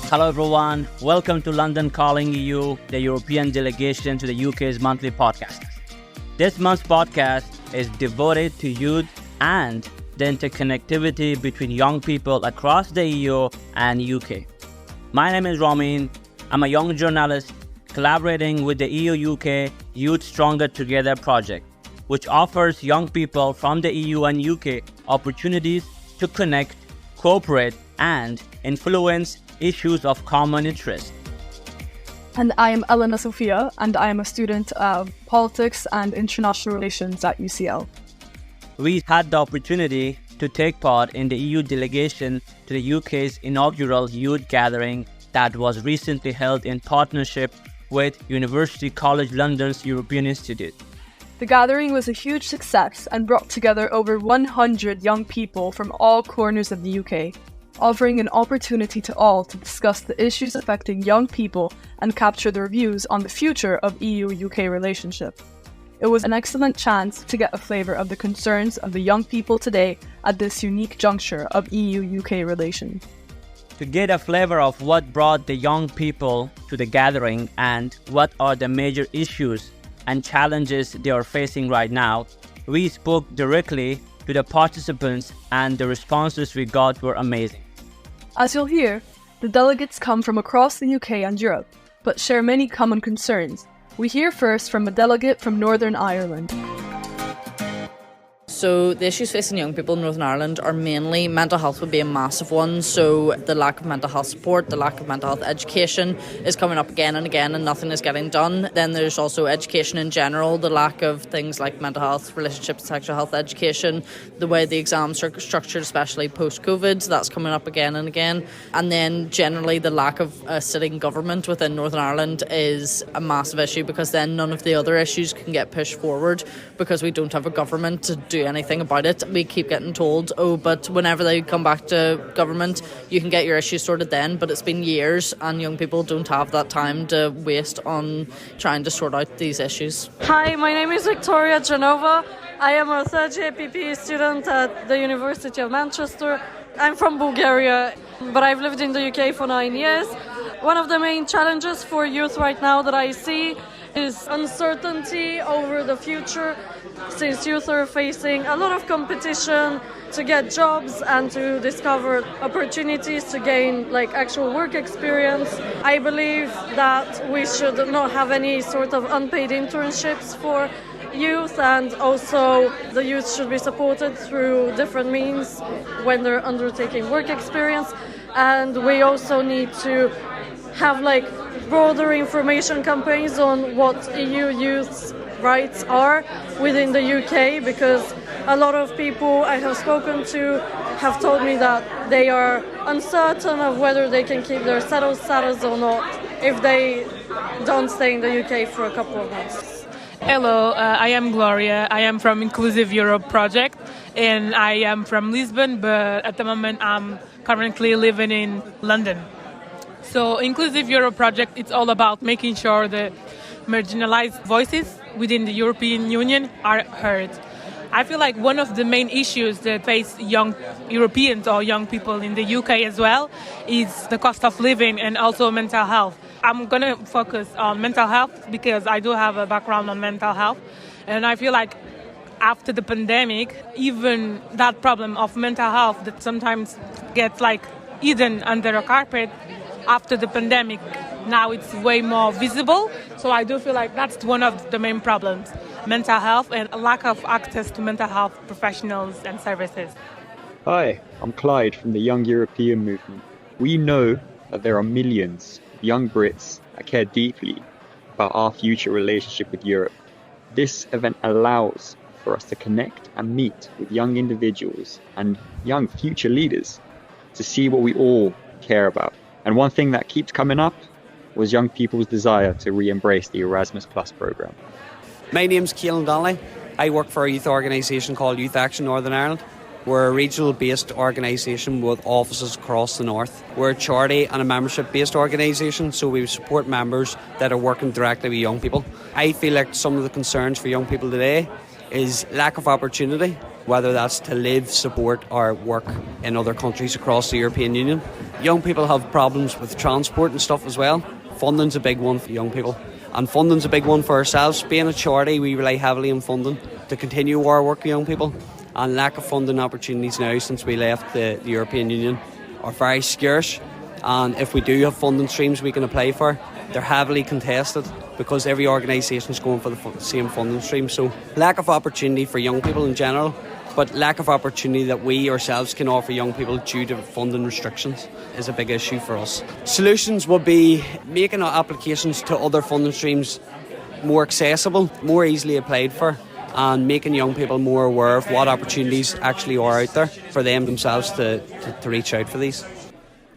Hello everyone, welcome to London Calling EU, the European delegation to the UK's monthly podcast. This month's podcast is devoted to youth and the interconnectivity between young people across the EU and UK. My name is Ramin. I'm a young journalist collaborating with the EU UK Youth Stronger Together project, which offers young people from the EU and UK opportunities to connect, cooperate, and influence issues of common interest. And I am Elena Sofia, and I am a student of politics and international relations at UCL. We had the opportunity to take part in the EU delegation to the UK's inaugural youth gathering that was recently held in partnership with University College London's European Institute. The gathering was a huge success and brought together over 100 young people from all corners of the UK, offering an opportunity to all to discuss the issues affecting young people and capture their views on the future of EU-UK relationship. It was an excellent chance to get a flavour of the concerns of the young people today at this unique juncture of EU-UK relations. To get a flavour of what brought the young people to the gathering and what are the major issues and challenges they are facing right now, we spoke directly to the participants and the responses we got were amazing. As you'll hear, the delegates come from across the UK and Europe, but share many common concerns. We hear first from a delegate from Northern Ireland. So the issues facing young people in Northern Ireland are mainly mental health would be a massive one. So the lack of mental health support, the lack of mental health education is coming up again and again and nothing is getting done. Then there's also education in general, the lack of things like mental health, relationships, sexual health education, the way the exams are structured, especially post-COVID, so that's coming up again and again. And then generally the lack of a sitting government within Northern Ireland is a massive issue because then none of the other issues can get pushed forward because we don't have a government to do anything about it. We keep getting told, but whenever they come back to government, you can get your issues sorted then, but it's been years and young people don't have that time to waste on trying to sort out these issues. Hi, my name is Victoria Genova. I am a third year PPE student at the University of Manchester. I'm from Bulgaria, but I've lived in the UK for 9 years. One of the main challenges for youth right now that I see is uncertainty over the future, since youth are facing a lot of competition to get jobs and to discover opportunities to gain actual work experience. I believe that we should not have any sort of unpaid internships for youth, and also the youth should be supported through different means when they're undertaking work experience. And we also need to have broader information campaigns on what EU youth's rights are within the UK, because a lot of people I have spoken to have told me that they are uncertain of whether they can keep their settled status or not if they don't stay in the UK for a couple of months. Hello, I am Gloria. I am from Inclusive Europe project and I am from Lisbon, but at the moment I'm currently living in London. So Inclusive Europe project, it's all about making sure the marginalized voices within the European Union are heard. I feel like one of the main issues that face young Europeans or young people in the UK as well is the cost of living and also mental health. I'm going to focus on mental health because I do have a background on mental health, and I feel like after the pandemic, even that problem of mental health that sometimes gets hidden under a carpet, after the pandemic, now it's way more visible. So I do feel like that's one of the main problems, mental health and a lack of access to mental health professionals and services. Hi, I'm Clyde from the Young European Movement. We know that there are millions of young Brits that care deeply about our future relationship with Europe. This event allows for us to connect and meet with young individuals and young future leaders to see what we all care about. And one thing that keeps coming up was young people's desire to re-embrace the Erasmus Plus programme. My name's Keelan Donnelly. I work for a youth organisation called Youth Action Northern Ireland. We're a regional-based organisation with offices across the north. We're a charity and a membership-based organisation, so we support members that are working directly with young people. I feel like some of the concerns for young people today is lack of opportunity, whether that's to live, support or work in other countries across the European Union. Young people have problems with transport and stuff as well. Funding's a big one for young people, and funding's a big one for ourselves. Being a charity, we rely heavily on funding to continue our work with young people, and lack of funding opportunities now since we left the European Union are very scarce. And if we do have funding streams we can apply for, they're heavily contested because every organisation is going for the same funding stream. So lack of opportunity for young people in general, but lack of opportunity that we ourselves can offer young people due to funding restrictions is a big issue for us. Solutions would be making our applications to other funding streams more accessible, more easily applied for, and making young people more aware of what opportunities actually are out there for them themselves to reach out for these.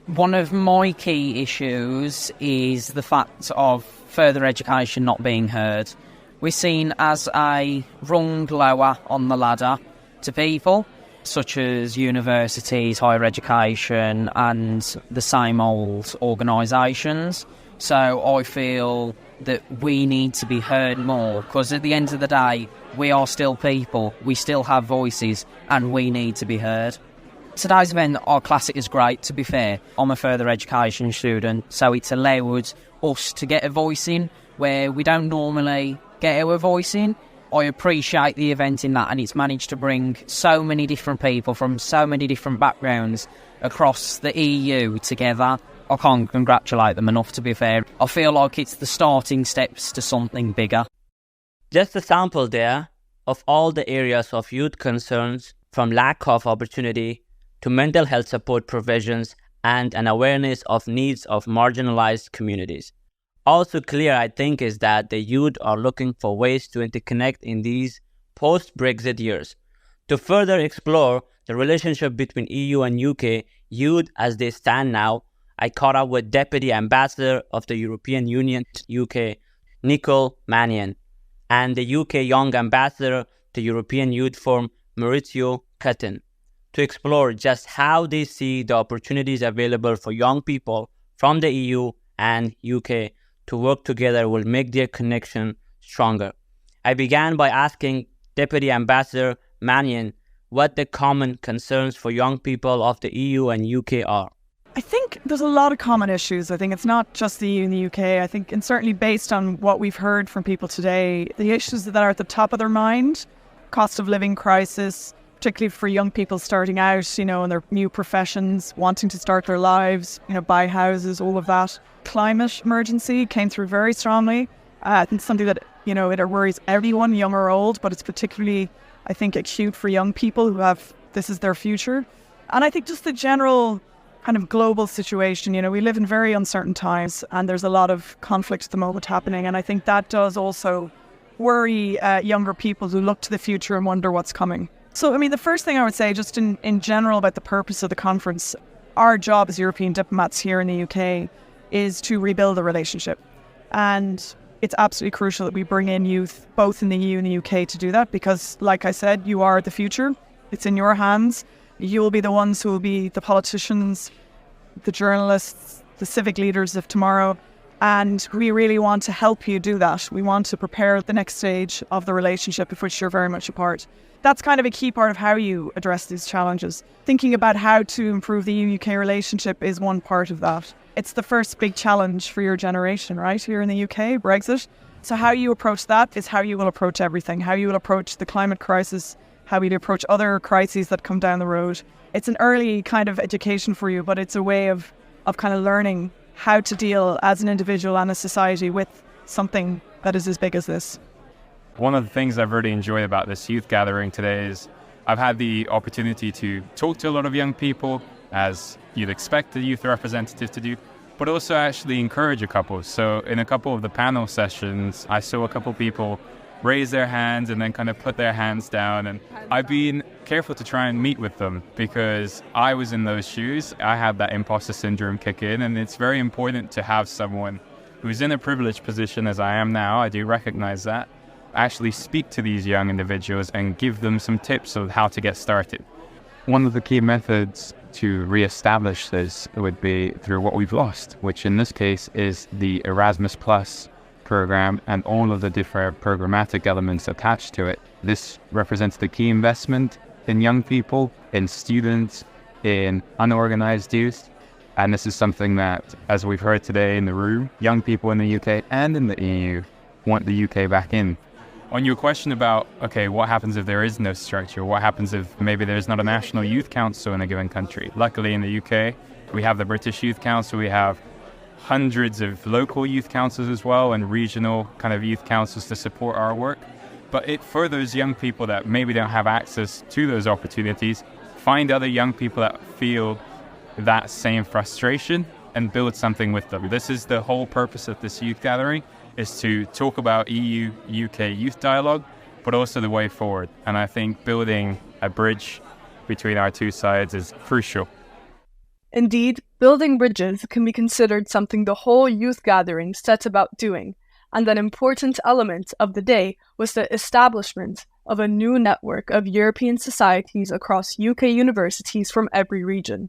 One of my key issues is the fact of further education not being heard. We're seen as a rung lower on the ladder to people, such as universities, higher education, and the same old organisations. So I feel that we need to be heard more, because at the end of the day, we are still people, we still have voices, and we need to be heard. Today's event, our classic, is great, to be fair. I'm a further education student, so it's allowed us to get a voice in where we don't normally get our voice in. I appreciate the event in that, and it's managed to bring so many different people from so many different backgrounds across the EU together. I can't congratulate them enough, to be fair. I feel like it's the starting steps to something bigger. Just a sample there of all the areas of youth concerns, from lack of opportunity to mental health support provisions and an awareness of needs of marginalized communities. Also clear, I think, is that the youth are looking for ways to interconnect in these post-Brexit years. To further explore the relationship between EU and UK youth as they stand now, I caught up with Deputy Ambassador of the European Union to UK, Nicole, Mannion, and the UK Young Ambassador to European Youth Forum, Maurizio, Cuttin, to explore just how they see the opportunities available for young people from the EU and UK to work together will make their connection stronger. I began by asking Deputy Ambassador Mannion what the common concerns for young people of the EU and UK are. I think there's a lot of common issues. I think it's not just the EU and the UK. I think, and certainly based on what we've heard from people today, the issues that are at the top of their mind, cost of living crisis, particularly for young people starting out, in their new professions, wanting to start their lives, buy houses, all of that. Climate emergency came through very strongly. I think something that, it worries everyone, young or old, but it's particularly, I think, acute for young people who this is their future. And I think just the general kind of global situation, we live in very uncertain times and there's a lot of conflict at the moment happening. And I think that does also worry younger people who look to the future and wonder what's coming. So, the first thing I would say, just in general about the purpose of the conference, our job as European diplomats here in the UK is to rebuild the relationship. And it's absolutely crucial that we bring in youth, both in the EU and the UK, to do that, because, like I said, you are the future. It's in your hands. You will be the ones who will be the politicians, the journalists, the civic leaders of tomorrow. And we really want to help you do that. We want to prepare the next stage of the relationship, of which you're very much a part. That's kind of a key part of how you address these challenges. Thinking about how to improve the EU-UK relationship is one part of that. It's the first big challenge for your generation, right, here in the UK, Brexit. So how you approach that is how you will approach everything, how you will approach the climate crisis, how you approach other crises that come down the road. It's an early kind of education for you, but it's a way of kind of learning how to deal as an individual and a society with something that is as big as this. One of the things I've really enjoyed about this youth gathering today is I've had the opportunity to talk to a lot of young people, as you'd expect a youth representative to do, but also actually encourage a couple. So in a couple of the panel sessions, I saw a couple people raise their hands and then kind of put their hands down. And I've been careful to try and meet with them because I was in those shoes. I had that imposter syndrome kick in, and it's very important to have someone who's in a privileged position, as I am now, I do recognize that, actually speak to these young individuals and give them some tips of how to get started. One of the key methods to re-establish this would be through what we've lost, which in this case is the Erasmus Plus program and all of the different programmatic elements attached to it. This represents the key investment in young people, in students, in unorganized youth. And this is something that, as we've heard today in the room, young people in the UK and in the EU want the UK back in. On your question about, okay, what happens if there is no structure? What happens if maybe there's not a national youth council in a given country? Luckily in the UK, we have the British Youth Council, we have hundreds of local youth councils as well and regional kind of youth councils to support our work. But for those young people that maybe don't have access to those opportunities, find other young people that feel that same frustration and build something with them. This is the whole purpose of this youth gathering, is to talk about EU-UK youth dialogue, but also the way forward. And I think building a bridge between our two sides is crucial. Indeed, building bridges can be considered something the whole youth gathering set about doing, and an important element of the day was the establishment of a new network of European societies across UK universities from every region.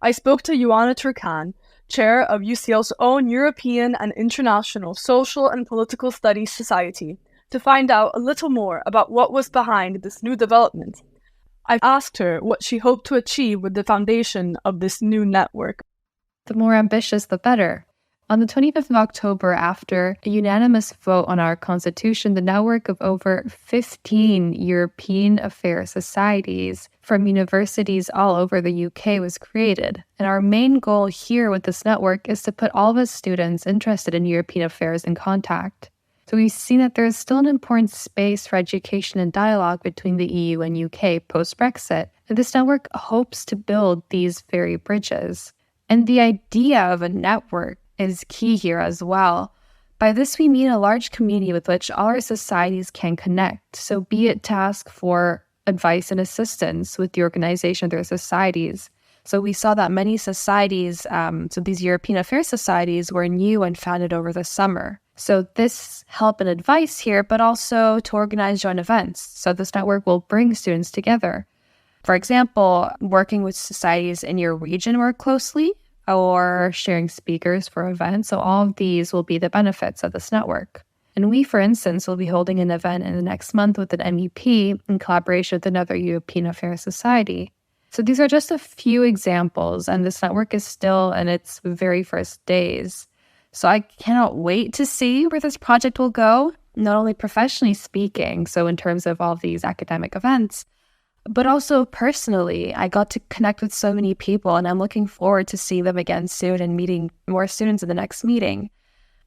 I spoke to Ioana Turcan, chair of UCL's own European and International Social and Political Studies Society, to find out a little more about what was behind this new development. I asked her what she hoped to achieve with the foundation of this new network. The more ambitious, the better. On the 25th of October, after a unanimous vote on our constitution, the network of over 15 European affairs societies from universities all over the UK was created. And our main goal here with this network is to put all of us students interested in European affairs in contact. So we've seen that there is still an important space for education and dialogue between the EU and UK post-Brexit. And this network hopes to build these very bridges. And the idea of a network is key here as well. By this, we mean a large community with which all our societies can connect. So be it to ask for advice and assistance with the organization of their societies. So we saw that many societies, so these European affairs societies, were new and founded over the summer. So this help and advice here, but also to organize joint events. So this network will bring students together. For example, working with societies in your region more closely, or sharing speakers for events. So all of these will be the benefits of this network. And we, for instance, will be holding an event in the next month with an MEP in collaboration with another European Affairs Society. So these are just a few examples, and this network is still in its very first days. So I cannot wait to see where this project will go, not only professionally speaking, so in terms of all of these academic events, but also personally. I got to connect with so many people, and I'm looking forward to seeing them again soon and meeting more students in the next meeting.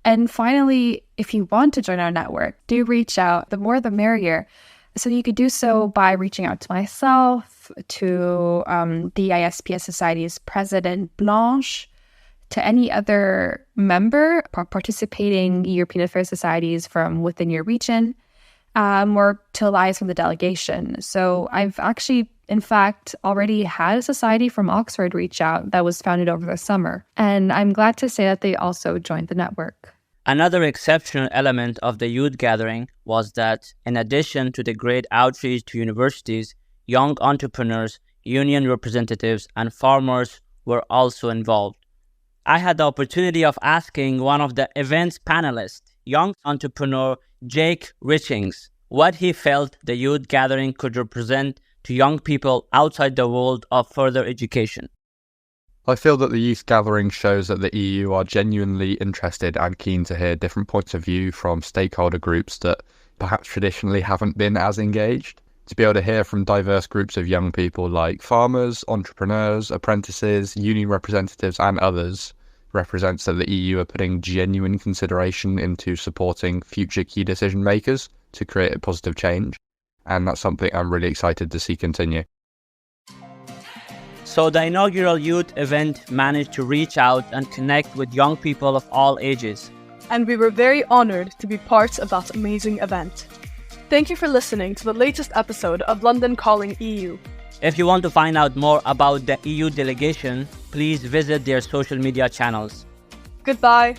And finally, if you want to join our network, do reach out. The more the merrier. So you could do so by reaching out to myself, to the ISPS Society's president, Blanche, to any other member participating European Affairs Societies from within your region, or to allies from the delegation. So I've actually, in fact, already had a society from Oxford reach out that was founded over the summer. And I'm glad to say that they also joined the network. Another exceptional element of the youth gathering was that, in addition to the great outreach to universities, young entrepreneurs, union representatives, and farmers were also involved. I had the opportunity of asking one of the event's panelists, young entrepreneur Jake Richings, what he felt the youth gathering could represent to young people outside the world of further education. I feel that the youth gathering shows that the EU are genuinely interested and keen to hear different points of view from stakeholder groups that perhaps traditionally haven't been as engaged. To be able to hear from diverse groups of young people like farmers, entrepreneurs, apprentices, union representatives and others represents that the EU are putting genuine consideration into supporting future key decision makers to create a positive change. And that's something I'm really excited to see continue. So the inaugural youth event managed to reach out and connect with young people of all ages. And we were very honored to be part of that amazing event. Thank you for listening to the latest episode of London Calling EU. If you want to find out more about the EU delegation, please visit their social media channels. Goodbye.